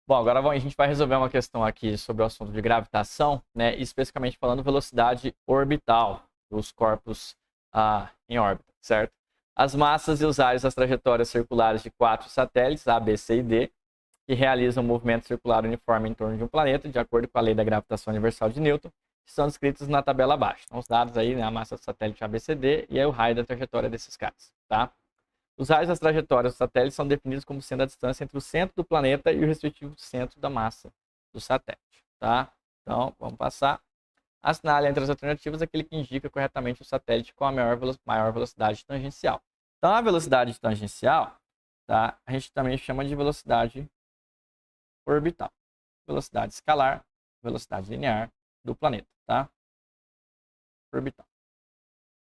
Bom, agora a gente vai resolver uma questão aqui sobre o assunto de gravitação, né? Especificamente falando velocidade orbital dos corpos em órbita, certo? As massas e os ares das trajetórias circulares de 4 satélites, A, B, C e D, que realizam um movimento circular uniforme em torno de um planeta, de acordo com a lei da gravitação universal de Newton, são descritos na tabela abaixo. Então, os dados aí, né, a massa do satélite ABCD e aí o raio da trajetória desses caras, tá? Os raios das trajetórias dos satélites são definidos como sendo a distância entre o centro do planeta e o respectivo centro da massa do satélite, tá? Então, vamos passar. Assinale entre as alternativas aquele que indica corretamente o satélite com a maior velocidade tangencial. Então, a velocidade tangencial, tá? A gente também chama de velocidade orbital. Velocidade escalar, velocidade linear do planeta, tá? Orbital,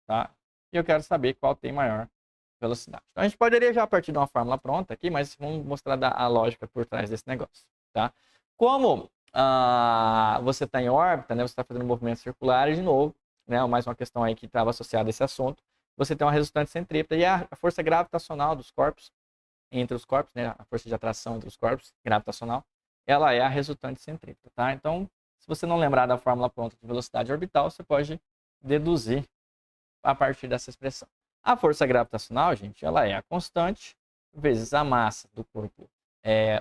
tá? E eu quero saber qual tem maior velocidade. Então, a gente poderia já partir de uma fórmula pronta aqui, mas vamos mostrar a lógica por trás desse negócio, tá? Como você está em órbita, né? Você está fazendo movimentos circulares de novo, né? Mais uma questão aí que estava associada a esse assunto. Você tem uma resultante centrípeta e a força gravitacional dos corpos, entre os corpos, né? A força de atração entre os corpos, gravitacional, ela é a resultante centrípeta, tá? Então, se você não lembrar da fórmula pronta de velocidade orbital, você pode deduzir a partir dessa expressão. A força gravitacional, gente, ela é a constante vezes a massa do corpo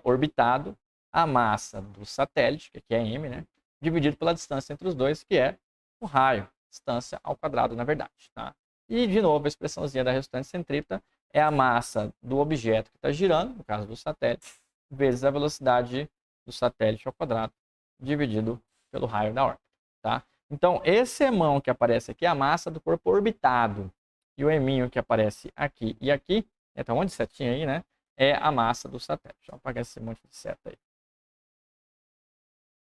orbitado, a massa do satélite, que aqui é m, né? Dividido pela distância entre os dois, que é o raio, distância ao quadrado, na verdade, tá? E, de novo, a expressãozinha da resultante centrípeta é a massa do objeto que está girando, no caso do satélite, vezes a velocidade do satélite ao quadrado, dividido pelo raio da órbita, tá? Então, esse emão que aparece aqui é a massa do corpo orbitado. E o eminho que aparece aqui e aqui, tá um monte de setinha aí, né? É a massa do satélite. Deixa eu apagar esse monte de seta aí.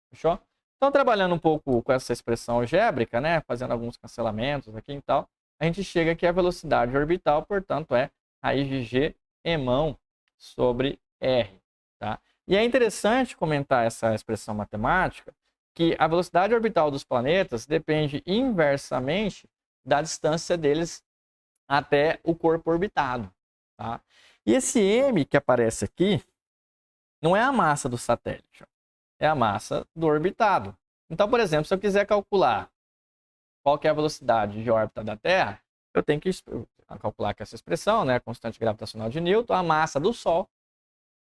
Fechou? Então, trabalhando um pouco com essa expressão algébrica, né? Fazendo alguns cancelamentos aqui e tal, a gente chega que a velocidade orbital, portanto, é raiz de G emão sobre R, tá? E é interessante comentar essa expressão matemática, que a velocidade orbital dos planetas depende inversamente da distância deles até o corpo orbitado, tá? E esse m que aparece aqui não é a massa do satélite, é a massa do orbitado. Então, por exemplo, se eu quiser calcular qual que é a velocidade de órbita da Terra, eu tenho que calcular com essa expressão, né, a constante gravitacional de Newton, a massa do Sol,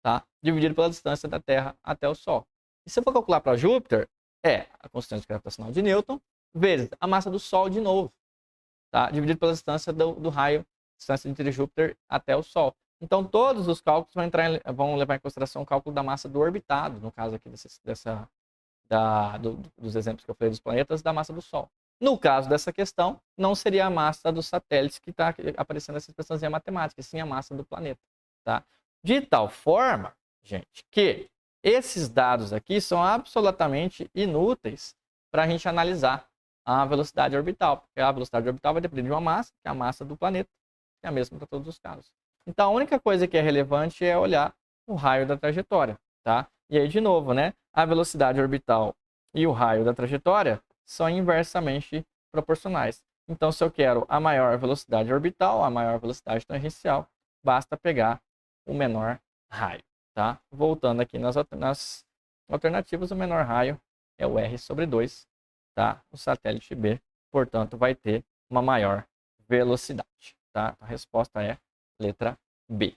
tá? Dividido pela distância da Terra até o Sol. E se eu for calcular para Júpiter, é a constante gravitacional de Newton vezes a massa do Sol de novo, tá? Dividido pela distância do raio, distância entre Júpiter até o Sol. Então, todos os cálculos vão levar em consideração o cálculo da massa do orbitado, no caso aqui dos exemplos que eu falei dos planetas, da massa do Sol. No caso dessa questão, não seria a massa dos satélites que está aparecendo essa expressãozinha matemática, sim a massa do planeta, tá? De tal forma, gente, que esses dados aqui são absolutamente inúteis para a gente analisar a velocidade orbital, porque a velocidade orbital vai depender de uma massa, que é a massa do planeta, que é a mesma para todos os casos. Então, a única coisa que é relevante é olhar o raio da trajetória, tá? E aí, de novo, né? A velocidade orbital e o raio da trajetória são inversamente proporcionais. Então, se eu quero a maior velocidade orbital, a maior velocidade tangencial, basta pegar o menor raio, tá? Voltando aqui nas alternativas, o menor raio é o R sobre 2, tá? O satélite B, portanto, vai ter uma maior velocidade, tá? A resposta é letra B.